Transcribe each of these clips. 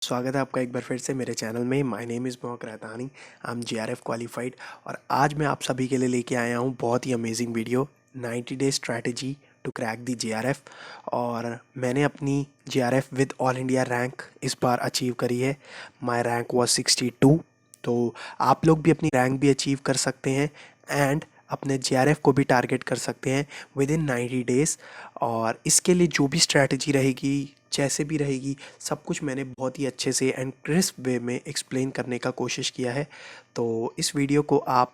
स्वागत है आपका एक बार फिर से मेरे चैनल में। माय नेम इज़ मोहक रहतानी। आई एम जीआरएफ क्वालिफाइड और आज मैं आप सभी के लिए लेके आया हूँ बहुत ही amazing video 90 day strategy to crack the GRF. और मैंने अपनी GRF with all India rank इस बार अचीव करी है। My rank was 62। तो आप लोग भी अपनी रैंक भी अचीव कर सकते हैं एंड अपने जीआरएफ को भी टारगेट कर सकते हैं विद इन 90 डेज़। और इसके लिए जो भी स्ट्रैटेजी रहेगी, जैसे भी रहेगी, सब कुछ मैंने बहुत ही अच्छे से एंड क्रिस्प वे में एक्सप्लेन करने का कोशिश किया है। तो इस वीडियो को आप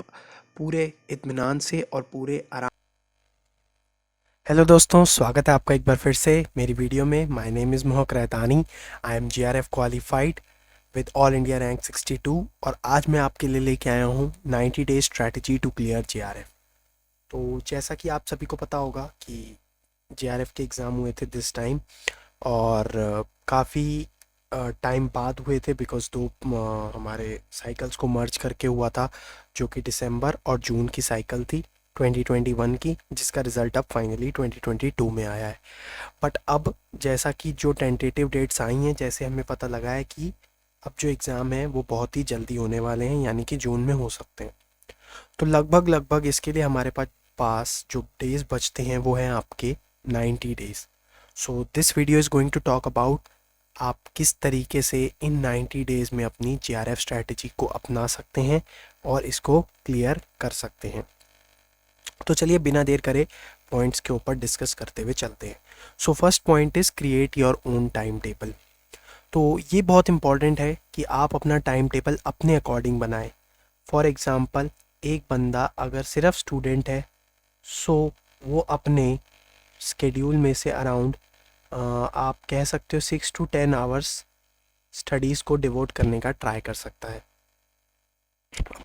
पूरे इत्मीनान से और पूरे आराम। हेलो दोस्तों, स्वागत है आपका एक बार फिर से मेरी वीडियो में। माय नेम इज़ मोहक रहतानी। I am GRF qualified with all India rank 62 और आज मैं आपके लिए लेके आया हूँ 90 day strategy to clear JRF. तो जैसा कि आप सभी को पता होगा कि जीआरएफ के एग्ज़ाम हुए थे दिस टाइम और काफ़ी टाइम बाद हुए थे बिकॉज दो हमारे साइकिल्स को मर्ज करके हुआ था, जो कि दिसंबर और जून की साइकिल थी 2021 की, जिसका रिज़ल्ट अब फाइनली 2022 में आया है। बट अब जैसा कि जो टेंटेटिव डेट्स आई हैं, जैसे हमें पता लगा है कि अब जो एग्ज़ाम है वो बहुत ही जल्दी होने वाले हैं, यानी कि जून में हो सकते हैं। तो लगभग लगभग इसके लिए हमारे पास जो डेज़ बचते हैं वो हैं आपके 90 days. So this video is going to talk about आप किस तरीके से इन 90 डेज़ में अपनी जीआरएफ स्ट्रैटेजी को अपना सकते हैं और इसको क्लियर कर सकते हैं। तो चलिए बिना देर करे पॉइंट्स के ऊपर डिस्कस करते हुए चलते हैं। So first point is create your own time table. तो ये बहुत इंपॉर्टेंट है कि आप अपना टाइम टेबल अपने अकॉर्डिंग बनाएं। फॉर एग्ज़ाम्पल, एक बंदा अगर सिर्फ स्टूडेंट है, सो वो अपने स्केड्यूल में से अराउंड आप कह सकते हो 6 to 10 आवर्स स्टडीज़ को डिवोट करने का ट्राई कर सकता है।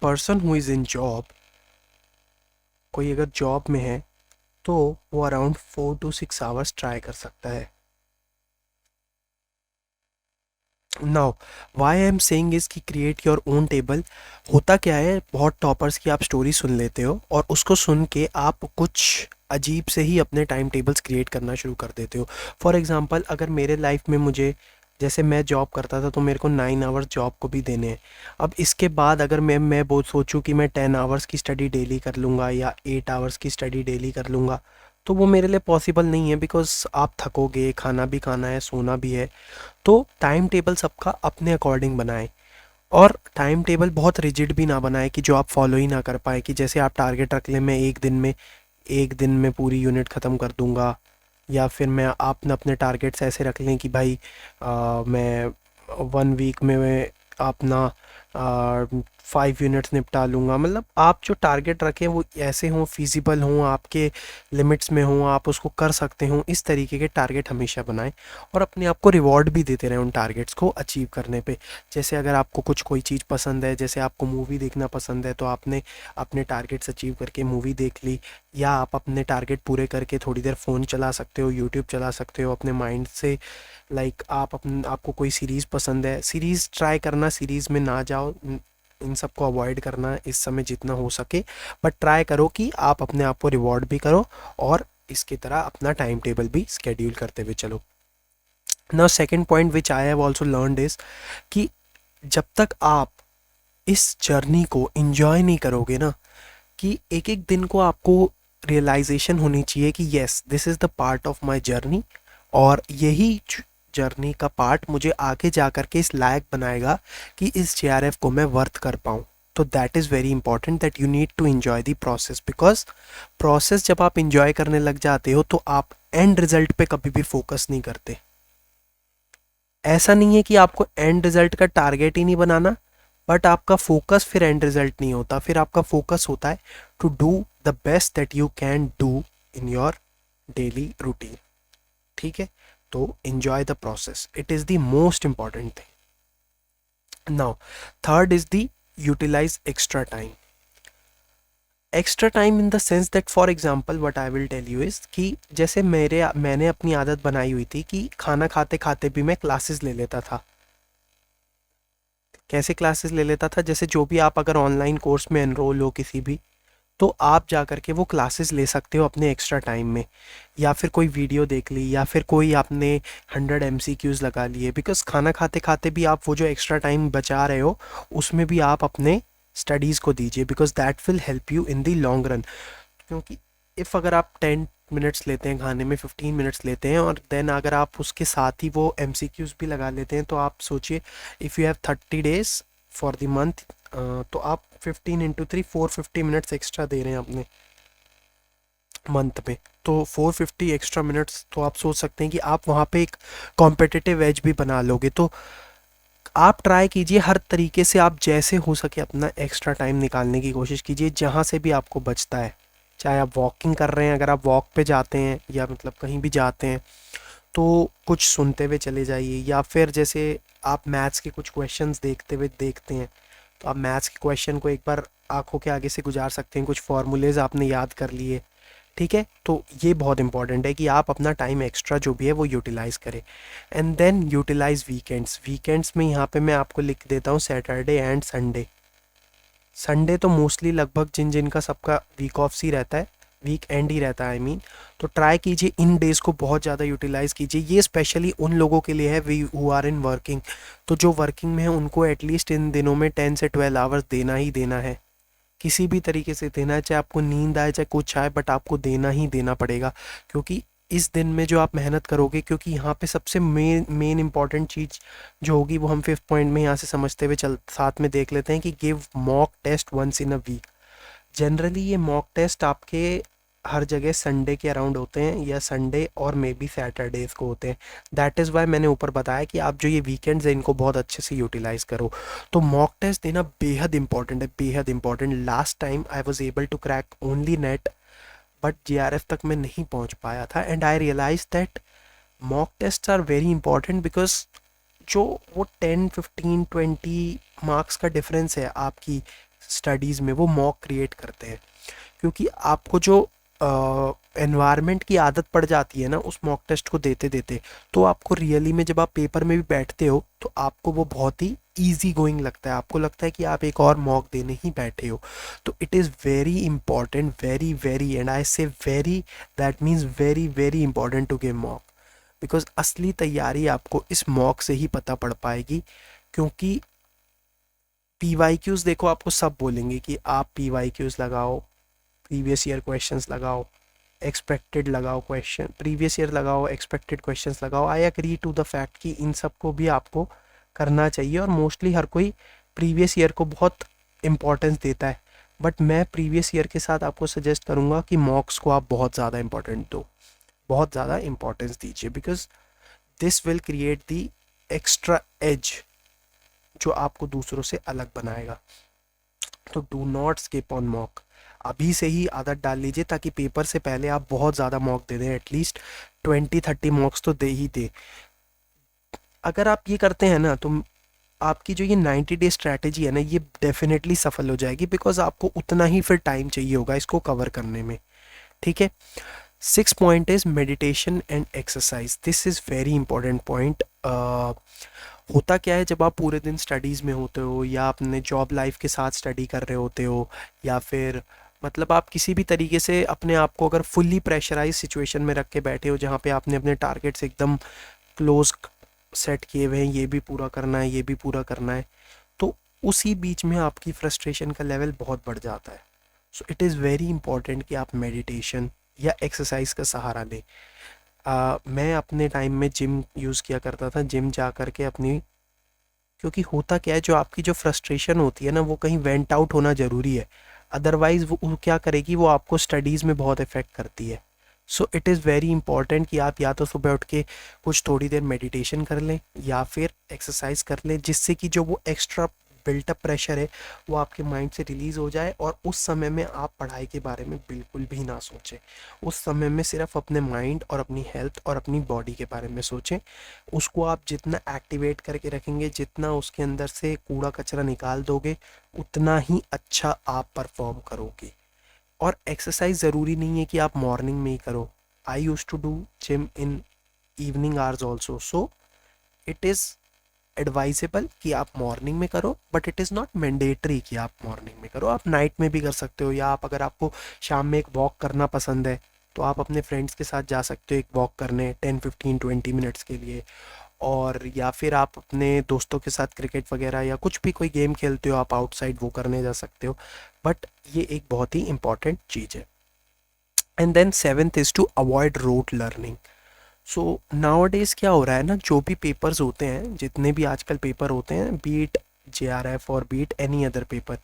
Person who is in job, कोई अगर जॉब में है तो वो अराउंड 4 to 6 आवर्स ट्राई कर सकता है। Now why I am saying is कि क्रिएट योर ओन टेबल। होता क्या है, बहुत टॉपर्स की आप स्टोरी सुन लेते हो और उसको सुन के आप कुछ अजीब से ही अपने टाइम टेबल्स क्रिएट करना शुरू कर देते हो। फॉर एग्ज़ाम्पल, अगर मेरे लाइफ में मुझे, जैसे मैं जॉब करता था तो मेरे को 9 आवर्स जॉब को भी देने हैं। अब इसके बाद अगर मैं बहुत सोचूं कि मैं 10 आवर्स की स्टडी डेली कर लूँगा या 8 आवर्स की स्टडी डेली कर लूँगा, तो वो मेरे लिए पॉसिबल नहीं है बिकॉज आप थकोगे, खाना भी खाना है, सोना भी है। तो टाइम टेबल सबका अपने अकॉर्डिंग बनाएं और टाइम टेबल बहुत रिजिड भी ना बनाए कि जो आप फॉलो ही ना कर पाए। कि जैसे आप टारगेट रख लें, मैं एक दिन में पूरी यूनिट ख़त्म कर दूंगा, या फिर मैं आपने अपने टारगेट्स ऐसे रख लें कि भाई मैं 1 वीक में मैं अपना 5 यूनिट्स निपटा लूँगा। मतलब आप जो टारगेट रखें वो ऐसे हों, फिजिबल हों, आपके लिमिट्स में हों, आप उसको कर सकते हों। इस तरीके के टारगेट हमेशा बनाएं और अपने आप को रिवॉर्ड भी देते रहें उन टारगेट्स को अचीव करने पे। जैसे अगर आपको कोई चीज़ पसंद है, जैसे आपको मूवी देखना पसंद है, तो आपने अपने टारगेट्स अचीव करके मूवी देख ली, या आप अपने टारगेट पूरे करके थोड़ी देर फ़ोन चला सकते हो, यूट्यूब चला सकते हो अपने माइंड से। लाइक आपको कोई सीरीज़ पसंद है, सीरीज़ ट्राई करना, सीरीज़ में ना जाओ, इन सब को अवॉइड करना इस समय जितना हो सके। बट ट्राई करो कि आप अपने आप को रिवॉर्ड भी करो और इसकी तरह अपना टाइम टेबल भी स्केड्यूल करते हुए चलो। Now second point which I have also learned is कि जब तक आप इस जर्नी को एंजॉय नहीं करोगे ना, कि एक एक दिन को आपको रियलाइजेशन होनी चाहिए कि yes, this is the part of my journey और यही जर्नी का पार्ट मुझे आगे जा कर के इस लायक बनाएगा कि इस जेआरएफ को मैं वर्थ कर पाऊँ। तो that is very important that you need to enjoy the process, because process जब आप इन्जॉय करने लग जाते हो तो आप एंड रिजल्ट पे कभी भी फोकस नहीं करते। ऐसा नहीं है कि आपको एंड रिजल्ट का टारगेट ही नहीं बनाना, बट आपका फोकस फिर एंड रिजल्ट नहीं होता, फिर आपका फोकस होता है to do the best that you can do in your daily routine. ठीक है, तो enjoy the process, it is the most important thing. Now third is the utilize extra time. Extra time in the sense that, for example what I will tell you is कि जैसे मैंने अपनी आदत बनाई हुई थी कि खाना खाते खाते भी मैं क्लासेस ले लेता था। कैसे क्लासेस ले लेता था? जैसे जो भी आप अगर ऑनलाइन कोर्स में एनरोल हो किसी भी, तो आप जा कर के वो क्लासेस ले सकते हो अपने एक्स्ट्रा टाइम में, या फिर कोई वीडियो देख ली, या फिर कोई आपने 100 MCQs लगा लिए, बिकॉज खाना खाते खाते भी आप वो जो एक्स्ट्रा टाइम बचा रहे हो उसमें भी आप अपने स्टडीज़ को दीजिए, because that will help you in the long run. क्योंकि इफ़ अगर आप 10 मिनट्स लेते हैं खाने में, 15 मिनट्स लेते हैं, और देन अगर आप उसके साथ ही वो MCQs भी लगा लेते हैं, तो आप सोचिए, if you have 30 days for the month, तो आप 15 × 3 450 मिनट्स एक्स्ट्रा दे रहे हैं अपने मंथ में। तो 450 एक्स्ट्रा मिनट्स, तो आप सोच सकते हैं कि आप वहाँ पे एक कॉम्पिटिटिव एज भी बना लोगे। तो आप ट्राई कीजिए हर तरीके से, आप जैसे हो सके अपना एक्स्ट्रा टाइम निकालने की कोशिश कीजिए जहाँ से भी आपको बचता है। चाहे आप वॉकिंग कर रहे हैं, अगर आप वॉक पे जाते हैं या मतलब कहीं भी जाते हैं, तो कुछ सुनते हुए चले जाइए, या फिर जैसे आप मैथ्स के कुछ क्वेश्चंस देखते हुए देखते हैं, तो आप मैथ्स के क्वेश्चन को एक बार आंखों के आगे से गुजार सकते हैं, कुछ फॉर्मूलेज आपने याद कर लिए। ठीक है, तो ये बहुत इंपॉर्टेंट है कि आप अपना टाइम एक्स्ट्रा जो भी है वो यूटिलाइज़ करें। And then utilize weekends. Weekends में यहाँ पे मैं आपको लिख देता हूँ सैटरडे एंड संडे। संडे तो मोस्टली लगभग जिन जिनका सबका वीक ऑफ सी रहता है, वीक एंड ही रहता है आई मीन, तो ट्राई कीजिए इन डेज़ को बहुत ज़्यादा यूटिलाइज़ कीजिए। ये स्पेशली उन लोगों के लिए है we who are in working. तो जो वर्किंग में है उनको एटलीस्ट इन दिनों में 10 से 12 आवर्स देना ही देना है, किसी भी तरीके से देना है, चाहे आपको नींद आए चाहे कुछ आए, बट आपको देना ही देना पड़ेगा। क्योंकि इस दिन में जो आप मेहनत करोगे, क्योंकि यहाँ पे सबसे मेन मेन इंपॉर्टेंट चीज़ जो होगी वो हम 5th पॉइंट में यहाँ से समझते हुए चल साथ में देख लेते हैं कि give mock test once in a week. Generally ये मॉक टेस्ट आपके हर जगह संडे के अराउंड होते हैं, या संडे और मे बी सैटरडेज को होते हैं। दैट इज़ वाई मैंने ऊपर बताया कि आप जो ये वीकेंड्स हैं इनको बहुत अच्छे से यूटिलाइज़ करो। तो मॉक टेस्ट देना बेहद इंपॉर्टेंट है, बेहद important. Last time I was able to crack only NET, but JRF तक मैं नहीं पहुंच पाया था, and I realize that mock test are very important, because जो वो 10 15 20 मार्क्स का डिफरेंस है आपकी स्टडीज़ में, वो मॉक क्रिएट करते हैं। क्योंकि आपको जो एनवायरनमेंट की आदत पड़ जाती है ना उस मॉक टेस्ट को देते देते, तो आपको रियली में जब आप पेपर में भी बैठते हो तो आपको वो बहुत ही ईजी गोइंग लगता है, आपको लगता है कि आप एक और मॉक देने ही बैठे हो। तो it is very important, very very, and I say very, that means very very important to give mock, because असली तैयारी आपको इस मॉक से ही पता पड़ पाएगी। क्योंकि PYQs देखो, आपको सब बोलेंगे कि आप PYQs लगाओ, प्रीवियस ईयर क्वेश्चंस लगाओ, एक्सपेक्टेड लगाओ, क्वेश्चन प्रीवियस ईयर लगाओ, एक्सपेक्टेड क्वेश्चंस लगाओ। I agree to the fact कि इन सब को भी आपको करना चाहिए, और मोस्टली हर कोई प्रीवियस ईयर को बहुत इंपॉर्टेंस देता है, बट मैं प्रीवियस ईयर के साथ आपको सजेस्ट करूँगा कि मॉक्स को आप बहुत ज़्यादा इंपॉर्टेंट दो, बहुत ज़्यादा इंपॉर्टेंस दीजिए, because this will create the extra edge जो आपको दूसरों से अलग बनाएगा। So do not skip on mock, अभी से ही आदत डाल लीजिए, ताकि पेपर से पहले आप बहुत ज़्यादा मॉक दे दें, एटलीस्ट 20 30 मॉक्स तो दे ही दे। अगर आप ये करते हैं ना, तो आपकी जो ये 90 डे स्ट्रैटेजी है ना, ये डेफिनेटली सफल हो जाएगी, बिकॉज आपको उतना ही फिर टाइम चाहिए होगा इसको कवर करने में। ठीक है, 6 point is meditation and exercise. This is very important point. होता क्या है, जब आप पूरे दिन स्टडीज़ में होते हो, या अपने जॉब लाइफ के साथ स्टडी कर रहे होते हो, या फिर मतलब आप किसी भी तरीके से अपने आप को अगर फुल्ली प्रेशराइज सिचुएशन में रख के बैठे हो, जहाँ पे आपने अपने टारगेट्स एकदम क्लोज सेट किए हुए हैं, ये भी पूरा करना है, ये भी पूरा करना है, तो उसी बीच में आपकी फ्रस्ट्रेशन का लेवल बहुत बढ़ जाता है। सो इट इज़ वेरी इंपॉर्टेंट कि आप मेडिटेशन या एक्सरसाइज का सहारा लें। मैं अपने टाइम में जिम यूज़ किया करता था, जिम जा कर के अपनी, क्योंकि होता क्या है, जो आपकी जो फ्रस्ट्रेशन होती है ना, वो कहीं वेंट आउट होना ज़रूरी है, अदरवाइज़ वो क्या करेगी, वो आपको स्टडीज़ में बहुत इफ़ेक्ट करती है। सो इट इज़ वेरी इंपॉर्टेंट कि आप या तो सुबह उठ के कुछ थोड़ी देर मेडिटेशन कर लें, या फिर एक्सरसाइज कर लें, जिससे कि जो वो एक्स्ट्रा बिल्टअप प्रेशर है वो आपके माइंड से रिलीज़ हो जाए, और उस समय में आप पढ़ाई के बारे में बिल्कुल भी ना सोचें। उस समय में सिर्फ अपने माइंड और अपनी हेल्थ और अपनी बॉडी के बारे में सोचें। उसको आप जितना एक्टिवेट करके रखेंगे, जितना उसके अंदर से कूड़ा कचरा निकाल दोगे, उतना ही अच्छा आप परफॉर्म करोगे। और एक्सरसाइज ज़रूरी नहीं है कि आप मॉर्निंग में ही करो। I use to do gym in evening hours also, so it is advisable कि आप मॉर्निंग में करो, but it is not mandatory कि आप मॉर्निंग में करो, आप नाइट में भी कर सकते हो। या आप अगर आपको शाम में एक वॉक करना पसंद है तो आप अपने फ्रेंड्स के साथ जा सकते हो एक वॉक करने 10-15-20 मिनट्स के लिए। और या फिर आप अपने दोस्तों के साथ क्रिकेट वगैरह या कुछ भी कोई गेम खेलते हो आप आउटसाइड, वो करने जा सकते हो। बट ये एक बहुत ही इंपॉर्टेंट चीज़ है। And then seventh is to avoid rote learning. So nowadays क्या हो रहा है ना, जो भी पेपर्स होते हैं, जितने भी आजकल पेपर होते हैं, बीट JRF और beat any other paper,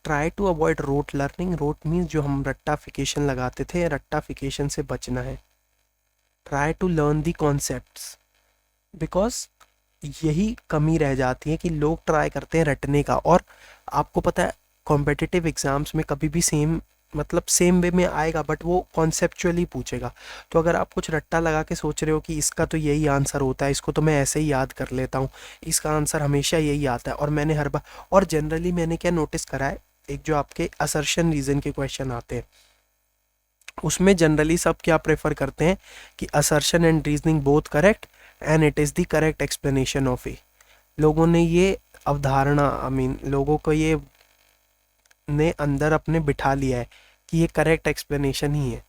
try to avoid rote learning. Rote means जो हम रट्टाफिकेशन लगाते थे, रट्टाफिकेशन से बचना है। Try to learn the concepts, because यही कमी रह जाती है कि लोग ट्राई करते हैं रटने का। और आपको पता है कॉम्पिटिटिव एग्ज़ाम्स में कभी भी सेम, मतलब सेम वे में आएगा, बट वो कॉन्सेप्चुअली पूछेगा। तो अगर आप कुछ रट्टा लगा के सोच रहे हो कि इसका तो यही आंसर होता है, इसको तो मैं ऐसे ही याद कर लेता हूँ, इसका आंसर हमेशा यही आता है और मैंने हर बार, और जनरली मैंने क्या नोटिस करा है, एक जो आपके असर्शन रीज़न के क्वेश्चन आते हैं उसमें जनरली सब क्या प्रेफर करते हैं कि assertion and reasoning both correct and it is the correct explanation of A. लोगों ने ये अवधारणा, आई मीन लोगों को ये ने अंदर अपने बिठा लिया है कि ये करेक्ट एक्सप्लेनेशन ही है।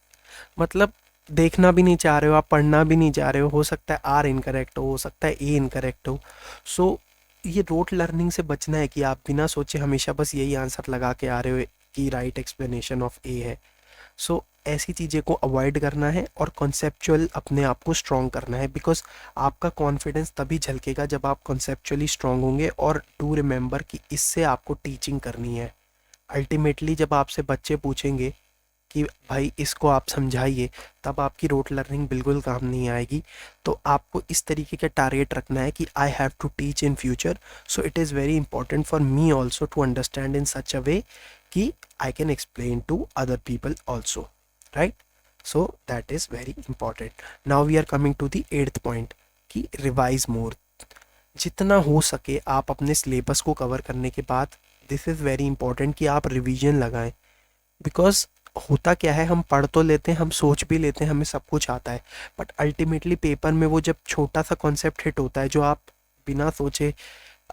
मतलब देखना भी नहीं चाह रहे हो, आप पढ़ना भी नहीं चाह रहे हो सकता है आर इनकरेक्ट हो सकता है ए इनकरेक्ट हो। सो ये रोट लर्निंग से बचना है कि आप बिना सोचे हमेशा बस यही आंसर लगा के आ रहे हो कि राइट एक्सप्लेनेशन ऑफ ए है। सो ऐसी चीज़ें को अवॉइड करना है और कॉन्सेप्चुअल अपने आप को स्ट्रॉन्ग करना है, बिकॉज आपका कॉन्फिडेंस तभी झलकेगा जब आप कॉन्सेप्चुअली स्ट्रॉन्ग होंगे। और डू रिमेंबर कि इससे आपको टीचिंग करनी है। अल्टीमेटली जब आपसे बच्चे पूछेंगे कि भाई इसको आप समझाइए, तब आपकी रोट लर्निंग बिल्कुल काम नहीं आएगी। तो आपको इस तरीके का टारगेट रखना है कि I have to teach in future, so it is very important for me also to understand in such a way कि I can explain to other people also, right. So that is very important. Now we are coming to the eighth point कि revise more. जितना हो सके आप अपने syllabus को cover करने के बाद, दिस इज़ वेरी इंपॉर्टेंट कि आप रिवीजन लगाएं। बिकॉज होता क्या है, हम पढ़ तो लेते हैं, हम सोच भी लेते हैं, हमें सब कुछ आता है, बट अल्टीमेटली पेपर में वो जब छोटा सा कॉन्सेप्ट हिट होता है जो आप बिना सोचे,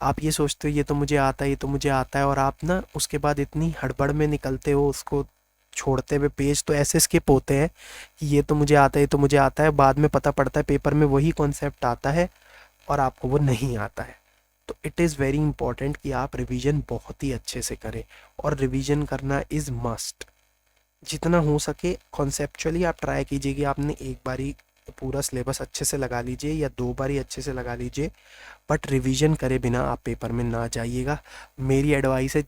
आप ये सोचते हो ये तो मुझे आता है, ये तो मुझे आता है, और आप ना उसके बाद इतनी हड़बड़ में निकलते हो उसको छोड़ते हुए, पेज तो ऐसे स्किप होते हैं कि ये तो मुझे आता है, ये तो मुझे आता है, बाद में पता पड़ता है पेपर में वही कॉन्सेप्ट आता है और आपको वो नहीं आता है। तो इट इज़ वेरी इंपॉर्टेंट कि आप रिवीजन बहुत ही अच्छे से करें, और रिवीजन करना इज़ मस्ट। जितना हो सके कॉन्सेप्चुअली आप ट्राई कीजिए कि आपने एक बारी पूरा सिलेबस अच्छे से लगा लीजिए या 2 बारी अच्छे से लगा लीजिए, बट रिवीजन करे बिना आप पेपर में ना जाइएगा। मेरी एडवाइस है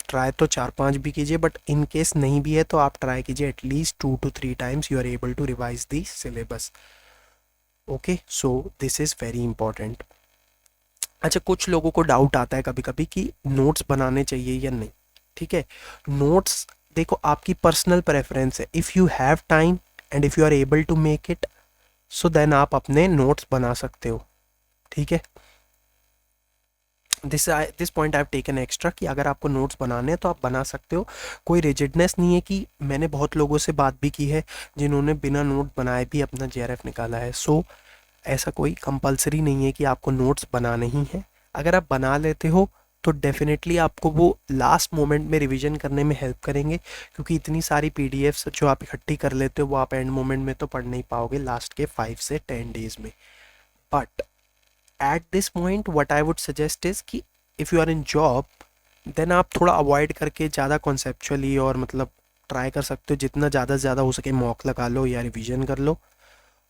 ट्राई तो 4-5 भी कीजिए, बट इन केस नहीं भी है तो आप ट्राई कीजिए at least 2 to 3 times you are able to revise the syllabus. Okay, so this is very important. अच्छा, कुछ लोगों को डाउट आता है कभी कभी कि नोट्स बनाने चाहिए या नहीं। ठीक है, नोट्स देखो आपकी पर्सनल प्रेफरेंस है। If you have time and if you are able to make it, so then आप अपने नोट्स बना सकते हो। ठीक है, this point I have taken extra कि अगर आपको नोट्स बनाने हैं तो आप बना सकते हो। कोई रिजिडनेस नहीं है कि, मैंने बहुत लोगों से बात भी की है जिन्होंने बिना नोट बनाए भी अपना JRF निकाला है। सो ऐसा कोई कंपलसरी नहीं है कि आपको नोट्स बनाने ही हैं। अगर आप बना लेते हो तो डेफिनेटली आपको वो लास्ट मोमेंट में रिवीजन करने में हेल्प करेंगे, क्योंकि इतनी सारी PDFs जो आप इकट्ठी कर लेते हो वो आप एंड मोमेंट में तो पढ़ नहीं पाओगे लास्ट के 5 से 10 days में। But at this point what I would suggest is कि if you are in job, then आप थोड़ा अवॉइड करके ज़्यादा कॉन्सेप्चुअली और मतलब ट्राई कर सकते हो, जितना ज़्यादा से ज़्यादा हो सके मॉक लगा लो या रिवीजन कर लो।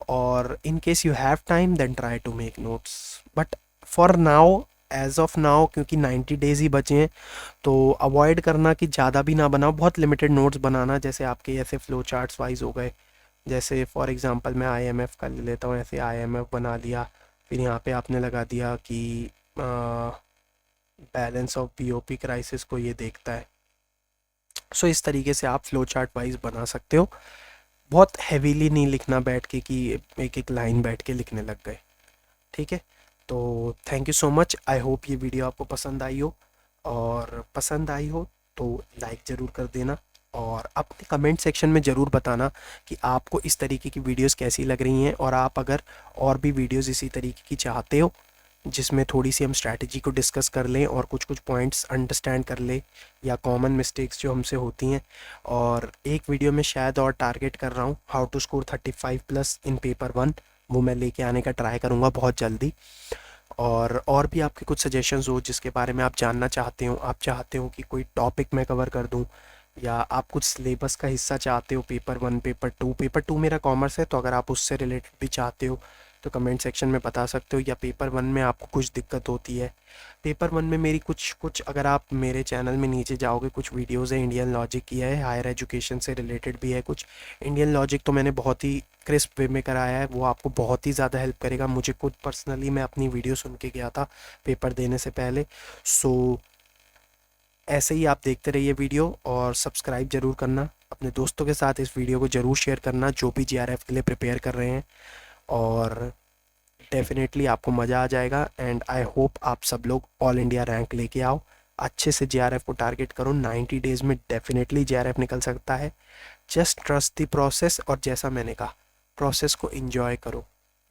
और in case you have time then try to make notes. But for now, as of now, क्योंकि 90 days ही बचे हैं, तो अवॉइड करना कि ज़्यादा भी ना बनाओ, बहुत लिमिटेड नोट्स बनाना। जैसे आपके ऐसे फ्लो चार्ट्स वाइज हो गए, जैसे फॉर एग्जांपल मैं IMF का ले लेता हूँ, ऐसे IMF बना लिया, फिर यहाँ पे आपने लगा दिया कि बैलेंस ऑफ BOP क्राइसिस को ये देखता है। सो इस तरीके से आप फ्लो चार्ट वाइज बना सकते हो। बहुत हैवीली नहीं लिखना बैठ के कि एक एक लाइन बैठ के लिखने लग गए। ठीक है, तो thank you so much. I hope ये वीडियो आपको पसंद आई हो, और पसंद आई हो तो लाइक ज़रूर कर देना, और अपने कमेंट सेक्शन में ज़रूर बताना कि आपको इस तरीके की वीडियोस कैसी लग रही हैं, और आप अगर और भी वीडियोस इसी तरीके की चाहते हो जिसमें थोड़ी सी हम स्ट्रैटेजी को डिस्कस कर लें और कुछ कुछ पॉइंट्स अंडरस्टैंड कर लें या कॉमन मिस्टेक्स जो हमसे होती हैं। और एक वीडियो में शायद और टारगेट कर रहा हूँ how to score 35+ in paper 1, वो मैं लेके आने का ट्राई करूँगा बहुत जल्दी। और भी आपके कुछ सजेशंस हो जिसके बारे में आप जानना चाहते हो, आप चाहते हो कि कोई टॉपिक मैं कवर कर दूं, या आप कुछ सिलेबस का हिस्सा चाहते हो, पेपर 1, पेपर 2 मेरा कॉमर्स है, तो अगर आप उससे रिलेटेड भी चाहते हो तो कमेंट सेक्शन में बता सकते हो। या पेपर 1 में आपको कुछ दिक्कत होती है, पेपर 1 में मेरी कुछ कुछ अगर आप मेरे चैनल में नीचे जाओगे कुछ वीडियोज़ है, इंडियन लॉजिक की है, हायर एजुकेशन से रिलेटेड भी है कुछ। इंडियन लॉजिक तो मैंने बहुत ही क्रिस्प वे में कराया है, वो आपको बहुत ही ज़्यादा हेल्प करेगा। मुझे खुद पर्सनली मैं अपनी वीडियो सुन के गया था पेपर देने से पहले। सो ऐसे ही आप देखते रहिए वीडियो, और सब्सक्राइब ज़रूर करना, अपने दोस्तों के साथ इस वीडियो को ज़रूर शेयर करना जो भी जीआरएफ के लिए प्रिपेयर कर रहे हैं। और डेफिनेटली आपको मज़ा आ जाएगा, एंड आई होप आप सब लोग ऑल इंडिया रैंक लेके आओ। अच्छे से जीआरएफ को टारगेट करो, 90 डेज़ में डेफिनेटली जीआरएफ निकल सकता है। जस्ट ट्रस्ट द प्रोसेस, और जैसा मैंने कहा प्रोसेस को एंजॉय करो।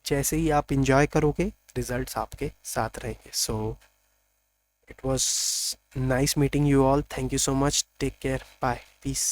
जैसे ही आप एंजॉय करोगे रिजल्ट्स आपके साथ रहेंगे। So it was nice meeting you all, thank you so much, take care, bye, piece.